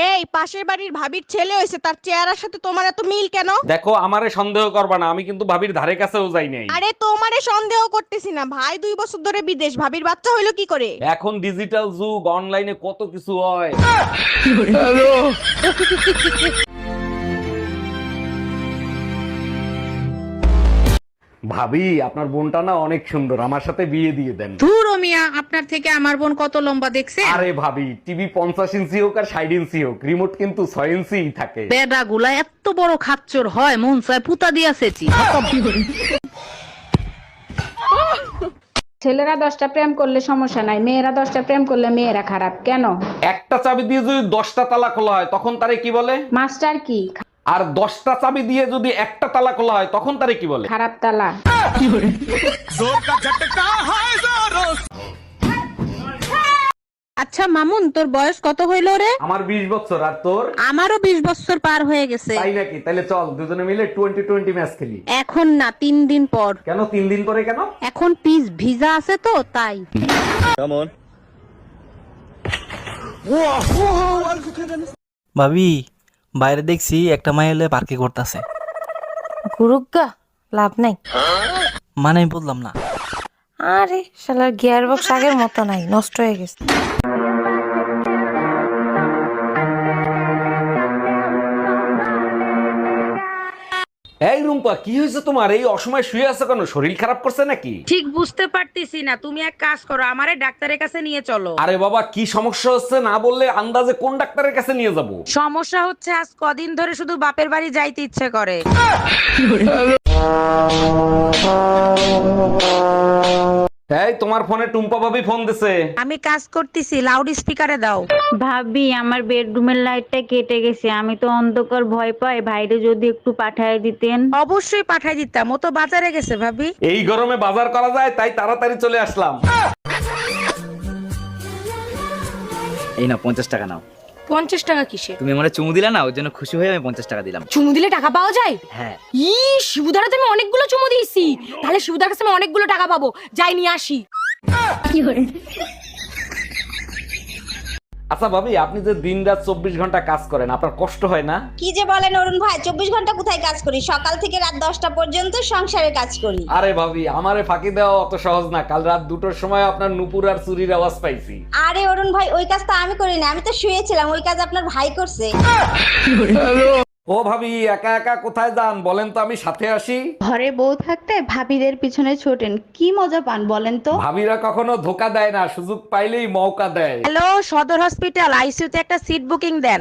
এই পাশের বাড়ির ভাবির ছেলে হয়েছে, তার চেহারার সাথে তোমার এত মিল কেন? দেখো, আমারে সন্দেহ করবা না, আমি কিন্তু ভাবির ধারে কাছেও যাই নাই। আরে তোমারে সন্দেহ করতেছি না, ভাই 2 বছর ধরে বিদেশ, ভাবির বাচ্চা হইলো কি করে? এখন ডিজিটাল যুগ, অনলাইনে কত কিছু হয়। ভাবি, আপনার বোনটা না অনেক সুন্দর, আমার সাথে বিয়ে দিয়ে দেন। ধুর ও মিয়া, আপনার থেকে আমার বোন কত লম্বা দেখছে? আরে ভাবি, টিভি 50 ইঞ্চি হোক আর 60 ইঞ্চি হোক, রিমোট কিন্তু 6 ইঞ্চি থাকে। বেডা গুলা এত বড় খাচ্চর হয়, মন চায় পুতা দিয়াছেছি। ছেলেরা 10টা প্রেম করলে সমস্যা নাই, মেয়েরা 10টা প্রেম করলে মেয়েরা খারাপ কেন? একটা চাবি দিয়ে যদি 10টা তালা খোলা হয় তখন তারে কি বলে? মাস্টার কি? আর 10টা চাবি দিয়ে যদি একটা তালা খোলা হয় তখন তারে কি বলে? খারাপ তালা। আচ্ছা মামুন, তোর বয়স কত হইল রে? আমার 20 বছর, আর তোর? আমারও 20 বছর পার হয়ে গেছে। তাই নাকি? তাহলে চল দুজনে মিলে 20-20 ম্যাচ খেলি। এখন না, 3 দিন পর। কেন 3 দিন পরে কেন? এখন পিস ভিজা আছে তো তাই। ভাবি, বাইরে দেখছি একটা মাইল পার্কে করতেছে। গুরুগা লাভ নাই। মানে আমি বললাম না। আরে শালার গিয়ার বক্স আগের মতো নাই, নষ্ট হয়ে গেছে। এই রুম্পা, কি হয়েছে তোমার? এই অসময় শুয়ে আছো কেন? শরীর খারাপ করছে নাকি? ঠিক বুঝতে পারতেছি না, তুমি এক কাজ করো, আমারে ডাক্তারের কাছে নিয়ে চলো। আরে বাবা, কি সমস্যা হচ্ছে না বললে আন্দাজে কোন ডাক্তারের কাছে নিয়ে যাব? সমস্যা হচ্ছে আজ কদিন ধরে শুধু বাপের বাড়ি যাইতে ইচ্ছে করে। এই তোমার ফোনে টুম্পা ভাবি ফোন দিছে। আমি কাজ করতেছি, লাউড স্পিকারে দাও। ভাবি, আমার বেডরুমের লাইটটা কেটে গেছে, আমি তো অন্ধকার ভয় পাই, ভাইরে যদি একটু পাঠায় দিতেন। অবশ্যই পাঠাই দিতাম, ও তো বাজারে গেছে ভাবি। এই গরমে বাজার করা যায় তাই তাড়াতাড়ি চলে আসলাম। এই নাও 50 টাকা নাও। 50 টাকা কিসে? তুমি আমারে চুমু দিলা না, ওর জন্য খুশি হয়ে আমি 50 টাকা দিলাম। চুমু দিলে টাকা পাওয়া যায়? হ্যাঁ। শিবুদার তো আমি অনেকগুলো চুমু দিয়েছি, তাহলে শিবুদার কাছে আমি অনেকগুলো টাকা পাবো, যাই নিয়ে আসি। আচ্ছা ভাবি, আপনি যে দিনরাত 24 ঘন্টা কাজ করেন, আপনার কষ্ট হয় না? কি যে বলেন অরুণ ভাই, 24 ঘন্টা কোথায় কাজ করি? সকাল থেকে রাত 10টা পর্যন্ত সংসারে কাজ করি। আরে ভাবি, আমারে ফাঁকি দেওয়া অত সহজ না। কাল রাত 2টোর সময় আপনার নুপুর আর চুরির আওয়াজ পাইছি। আরে অরুণ ভাই, ওই কাজ তো আমি করি না, আমি তো শুয়েছিলাম, ওই কাজ আপনার ভাই করছে। ও ভাবি, একা একা কোথায় যান বলেন তো, আমি সাথে আসি। ঘরে বউ থাকতে ভাবিদের পিছনে ছোটেন, কি মজা পান বলেন তো? ভাবিরা কখনো ধোকা দেয় না, সুযোগ পাইলেই মৌকা দেয়। হ্যালো, সদর হসপিটাল, আইসিইউতে একটা সিট বুকিং দেন।